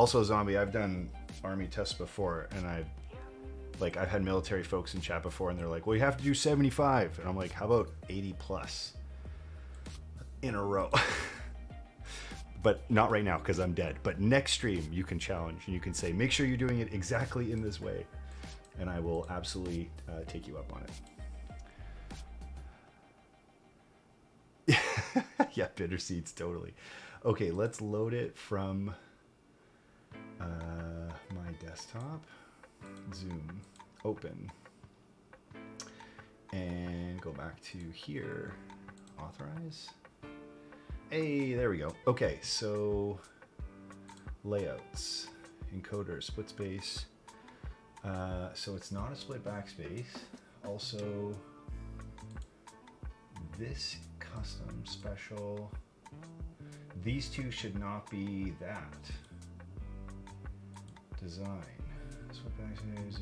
Also, Zombie, I've done army tests before, and I've had military folks in chat before, and they're like, well, you have to do 75. And I'm like, how about 80 plus in a row? But not right now, because I'm dead. But next stream, you can challenge, and you can say, make sure you're doing it exactly in this way. And I will absolutely take you up on it. Yeah, bitter seeds, totally. Okay, let's load it from my desktop. Zoom, open, and go back to here, authorize. Hey, there we go. Okay, so layouts, encoder, split space. So it's not a split backspace. Also, this custom special, these two should not be that. Design. Split backspace.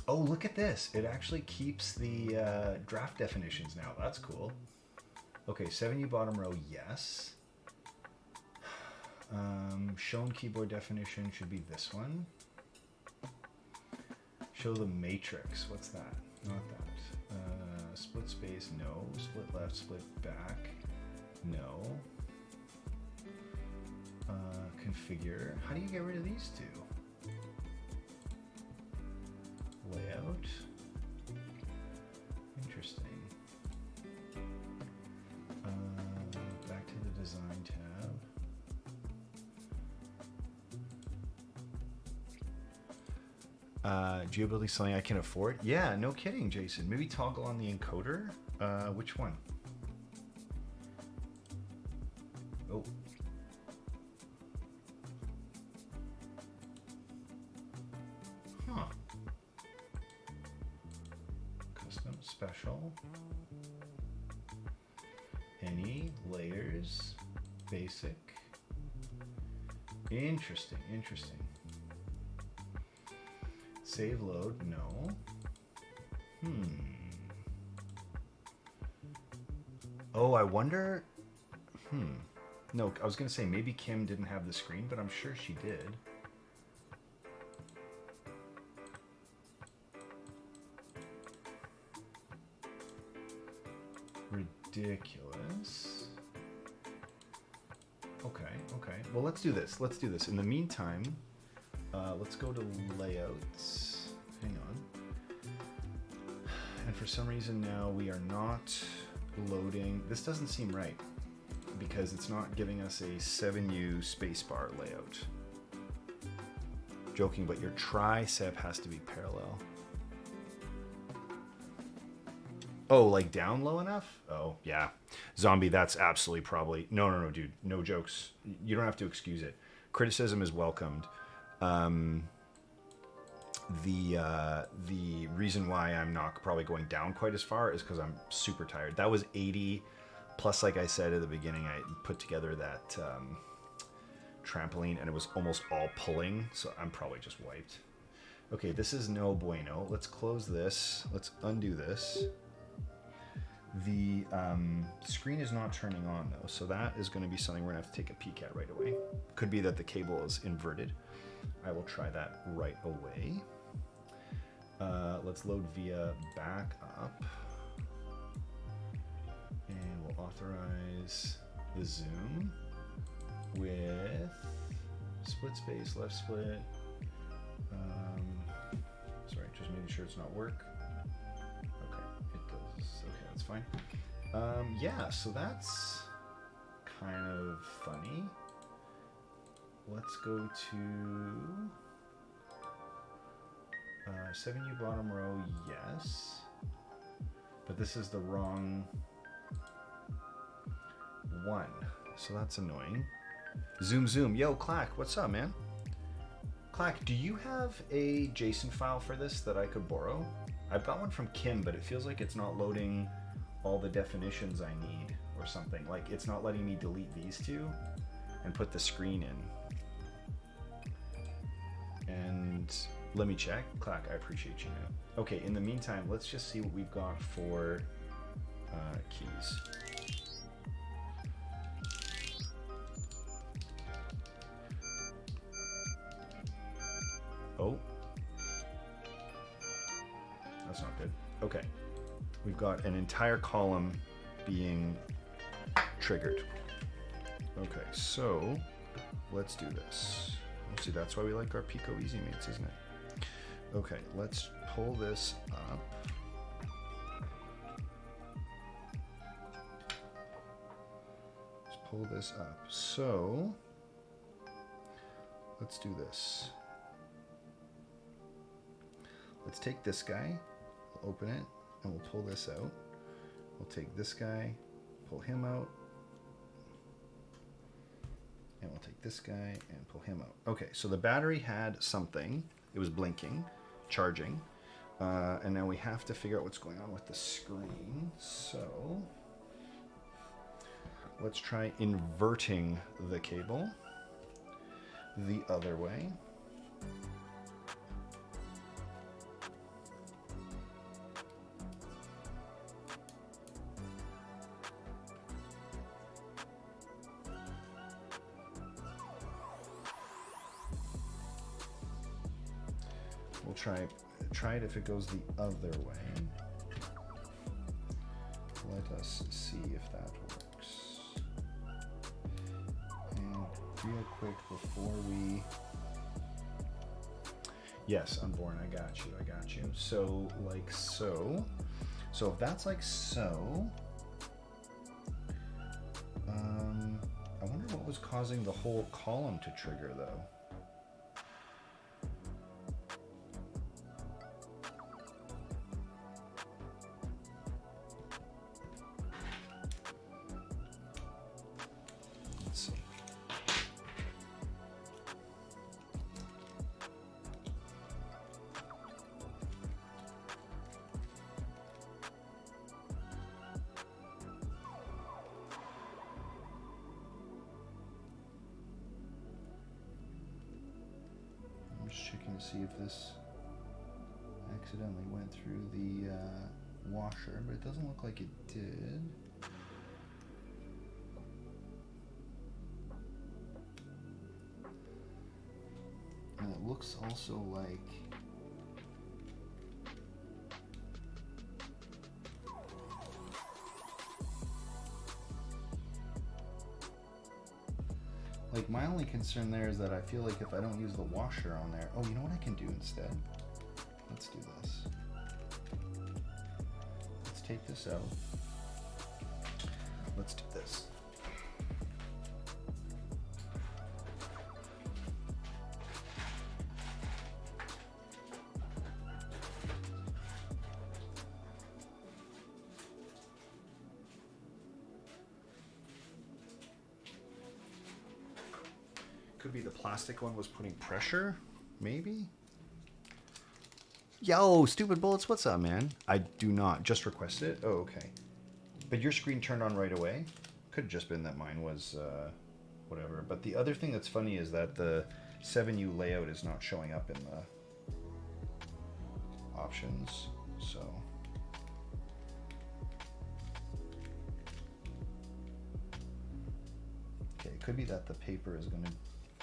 Oh, look at this. It actually keeps the draft definitions now. That's cool. Okay, 7U bottom row, yes. Shown keyboard definition should be this one. Show the matrix. What's that? Not that. Split space, no. Split left, split back, no. Configure. How do you get rid of these two? Layout. Interesting. Back to the design tab. Geobuilding something I can afford? Yeah, no kidding, Jason. Maybe toggle on the encoder. Which one? Oh. Huh. Custom special. Any layers, basic. Interesting, interesting. Save load, no. Oh, I wonder. No, I was gonna say maybe Kim didn't have the screen, but I'm sure she did. Ridiculous. Okay, okay. Well, let's do this. Let's do this. In the meantime, let's go to layouts. Hang on. And for some reason now we are not loading. This doesn't seem right because it's not giving us a 7U spacebar layout. Joking, but your tricep has to be parallel. Oh, like down low enough? Oh, yeah. Zombie, that's absolutely probably... No, dude. No jokes. You don't have to excuse it. Criticism is welcomed. The reason why I'm not probably going down quite as far is because I'm super tired. That was 80, plus, like I said at the beginning, I put together that trampoline, and it was almost all pulling, so I'm probably just wiped. Okay, this is no bueno. Let's close this. Let's undo this. The screen is not turning on though, so that is going to be something we're going to have to take a peek at right away. Could be that the cable is inverted. I will try that right away. Let's load via back up. And we'll authorize the zoom with split space, left split. Sorry, just making sure it's not work. That's fine. Yeah, so that's kind of funny. Let's go to 7U bottom row, yes. But this is the wrong one. So that's annoying. Zoom. Yo, Clack, what's up, man? Clack, do you have a JSON file for this that I could borrow? I've got one from Kim, but it feels like it's not loading all the definitions I need or something. Like it's not letting me delete these two and put the screen in. And let me check. Clack, I appreciate you now. Okay, in the meantime, let's just see what we've got for keys. Oh. That's not good. Okay. We've got an entire column being triggered. Okay, so let's do this. See, that's why we like our Pico Easy Mates, isn't it? Okay, let's pull this up. Let's pull this up. So let's do this. Let's take this guy, we'll open it, and we'll pull this out. We'll take this guy, pull him out, and we'll take this guy and pull him out. Okay, so the battery had something. It was blinking, charging, and now we have to figure out what's going on with the screen. So let's try inverting the cable the other way. We'll try it if it goes the other way. Let us see if that works. And real quick before we... Yes, Unborn, I got you. So, like so. So if that's like so, I wonder what was causing the whole column to trigger though. Checking to see if this accidentally went through the washer, but it doesn't look like it did. And it looks also like my only concern there is that I feel like if I don't use the washer on there... Oh, you know what I can do instead? Let's do this. Let's take this out. Let's do this. Could be the plastic one was putting pressure, maybe? Yo, Stupid Bullets, what's up, man? I do not. Just requested it? Oh, okay. But your screen turned on right away? Could have just been that mine was whatever. But the other thing that's funny is that the 7U layout is not showing up in the options, so... Okay, it could be that the paper is going to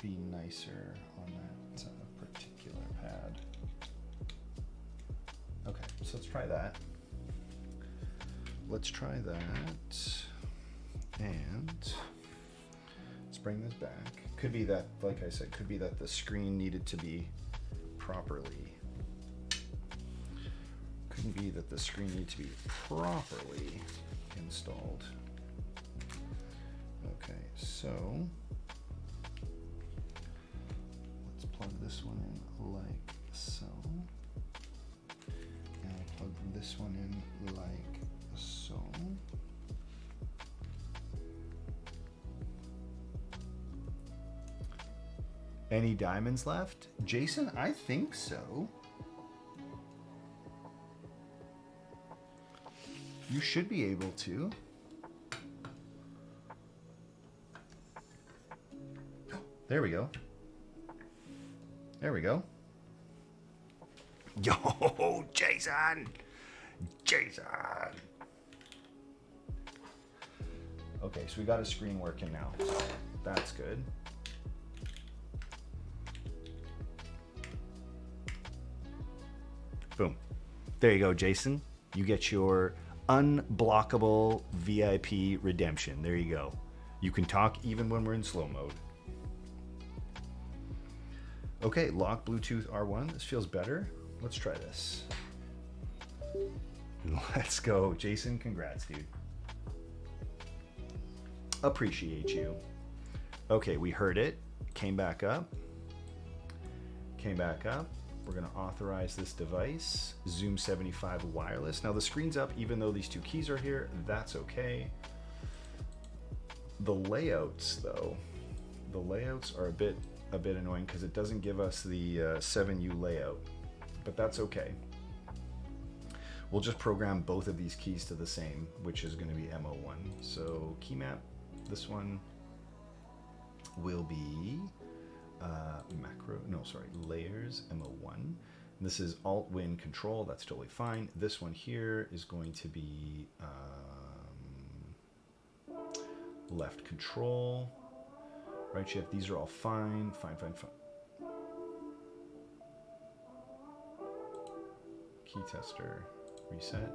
be nicer on that particular pad. Okay, so let's try that. Let's try that. And let's bring this back. Could be that, like I said, could be that the screen needed to be properly. Couldn't be that the screen needed to be properly installed. Okay, so let's plug this one in like so. And I'll plug this one in like so. Any diamonds left? Jason, I think so. You should be able to. There we go. There we go. Yo, Jason! Jason! Okay, so we got a screen working now. That's good. There you go, Jason. You get your unblockable VIP redemption. There you go. You can talk even when we're in slow mode. Okay, lock Bluetooth R1. This feels better. Let's try this. Let's go. Jason, congrats, dude. Appreciate you. Okay, we heard it. Came back up. Came back up. We're going to authorize this device. Zoom 75 wireless. Now the screen's up even though these two keys are here. That's okay. The layouts, though, the layouts are a bit annoying because it doesn't give us the 7U layout, but that's okay. We'll just program both of these keys to the same, which is going to be MO1. So key map, this one will be layers MO1. This is Alt Win Control. That's totally fine. This one here is going to be left control, right shift. These are all fine. Key tester, reset.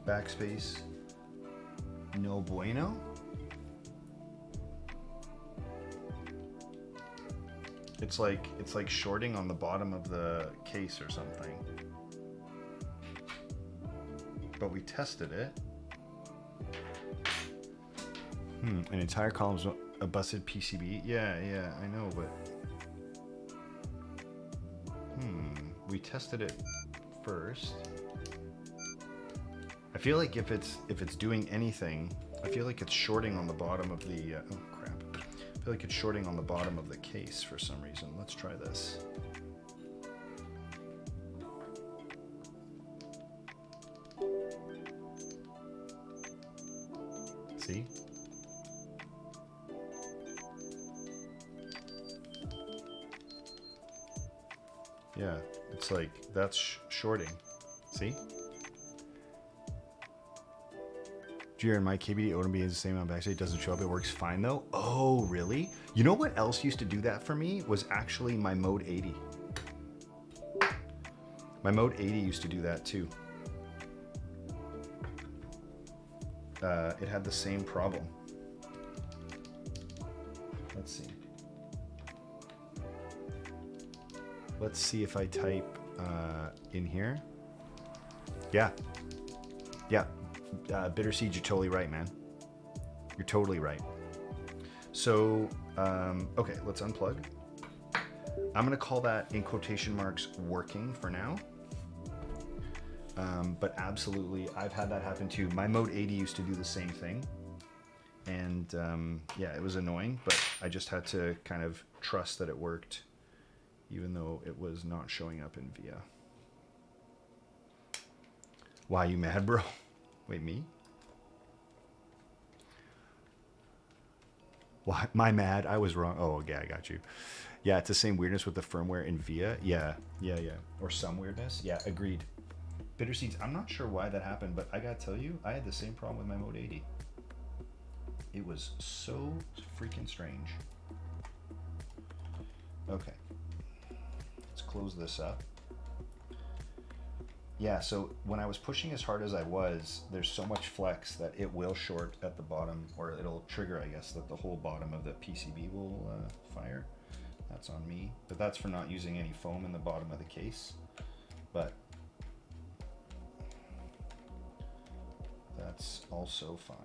Backspace, no bueno. It's like shorting on the bottom of the case or something. But we tested it. An entire column's a busted PCB. Yeah, I know, but we tested it first. I feel like if it's doing anything, I feel like it's shorting on the bottom of the oh crap. I feel like it's shorting on the bottom of the case for some reason. Let's try this. See? Yeah, it's like that's shorting. See? GR and my KBD OMB is the same on backstage. It doesn't show up. It works fine though. Oh, really? You know what else used to do that for me was actually my Mode 80. My Mode 80 used to do that too. It had the same problem. Let's see. Let's see if I type in here. Yeah. Bitter Seed, you're totally right, man. You're totally right. So, okay, let's unplug. I'm gonna call that in quotation marks working for now. But absolutely, I've had that happen too. My Mode 80 used to do the same thing. And yeah, it was annoying, but I just had to kind of trust that it worked, even though it was not showing up in VIA. Why you mad, bro? Wait, me? Why? My mad? I was wrong. Oh, yeah, I got you. Yeah, it's the same weirdness with the firmware in VIA. Yeah. Or some weirdness. Yeah, agreed. Bitter Seeds, I'm not sure why that happened, but I gotta tell you, I had the same problem with my Mode 80. It was so freaking strange. Okay. Let's close this up. Yeah, so when I was pushing as hard as I was, there's so much flex that it will short at the bottom, or it'll trigger, I guess, that the whole bottom of the PCB will fire. That's on me, but that's for not using any foam in the bottom of the case. But that's also fine.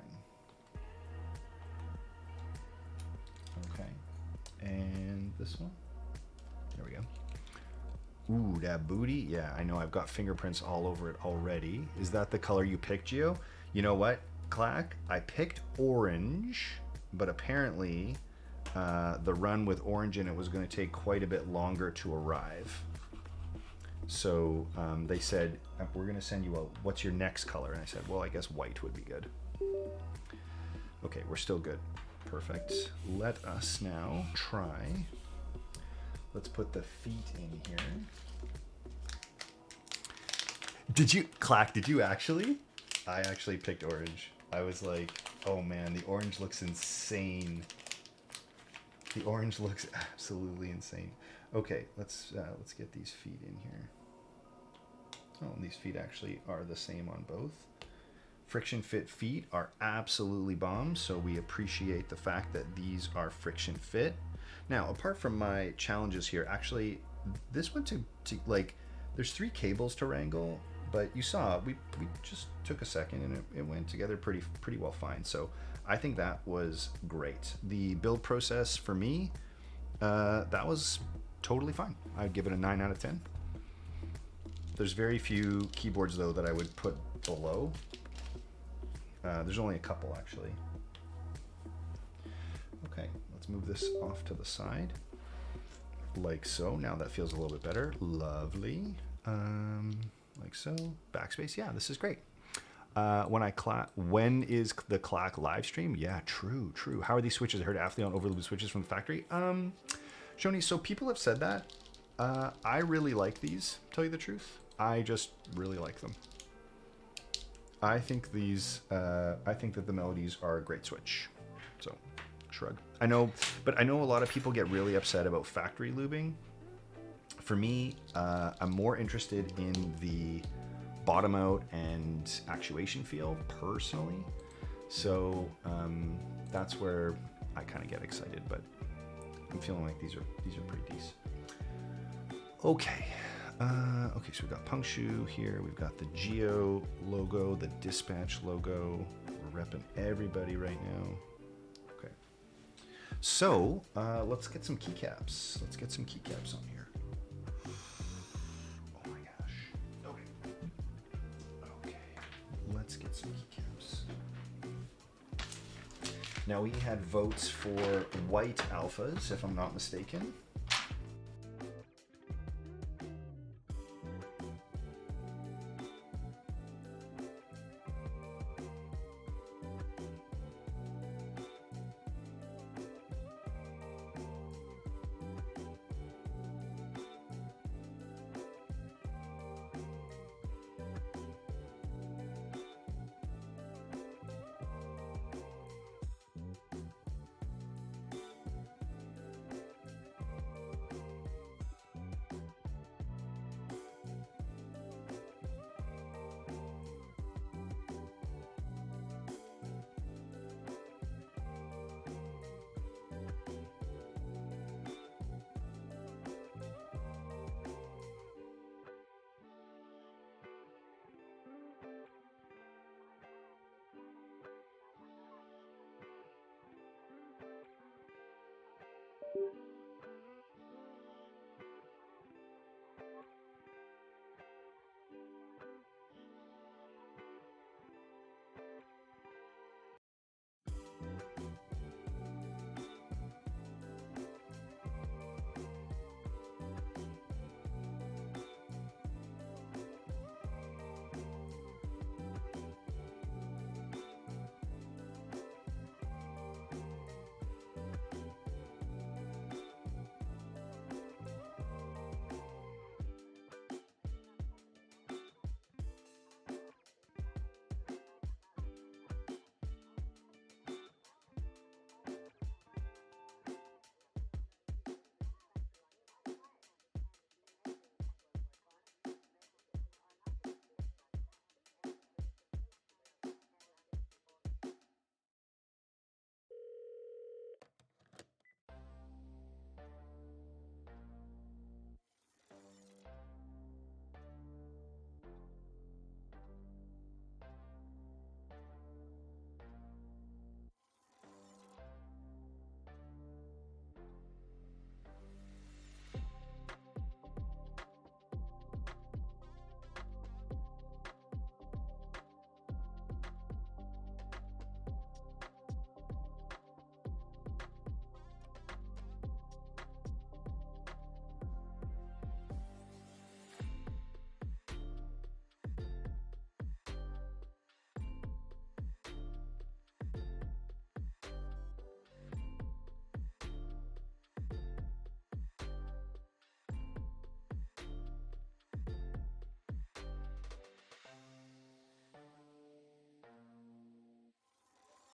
Okay, and this one, there we go. Ooh, that booty. Yeah, I know I've got fingerprints all over it already. Is that the color you picked, Gio? You know what, Clack? I picked orange, but apparently the run with orange in it was going to take quite a bit longer to arrive. So they said, we're going to send you what's your next color? And I said, well, I guess white would be good. Okay, we're still good. Perfect. Let us now try. Let's put the feet in here. Did you actually? I actually picked orange. I was like, oh man, the orange looks insane. The orange looks absolutely insane. Okay, let's get these feet in here. Oh, these feet actually are the same on both. Friction fit feet are absolutely bomb, so we appreciate the fact that these are friction fit. Now, apart from my challenges here, actually, this one to like, there's 3 cables to wrangle, but you saw we just took a second and it went together pretty well fine. So I think that was great. The build process for me, that was totally fine. I'd give it a 9 out of 10. There's very few keyboards though that I would put below. There's only a couple actually. Okay, let's move this off to the side. Like so. Now that feels a little bit better. Lovely. Like so. Backspace. Yeah, this is great. When is the Clack live stream? Yeah, true. How are these switches? I heard Athleon overload switches from the factory. Shoni, so people have said that. I really like these, to tell you the truth. I just really like them. I think these, I think that the melodies are a great switch. So, shrug. I know a lot of people get really upset about factory lubing. For me, I'm more interested in the bottom out and actuation feel personally. So that's where I kind of get excited, but I'm feeling like these are pretty decent. Okay. Okay, so we've got Punctu here. We've got the Geo logo, the Dispatch logo. We're repping everybody right now. Okay. So let's get some keycaps. Let's get some keycaps on here. Oh my gosh. Okay. Okay. Let's get some keycaps. Now we had votes for white alphas, if I'm not mistaken.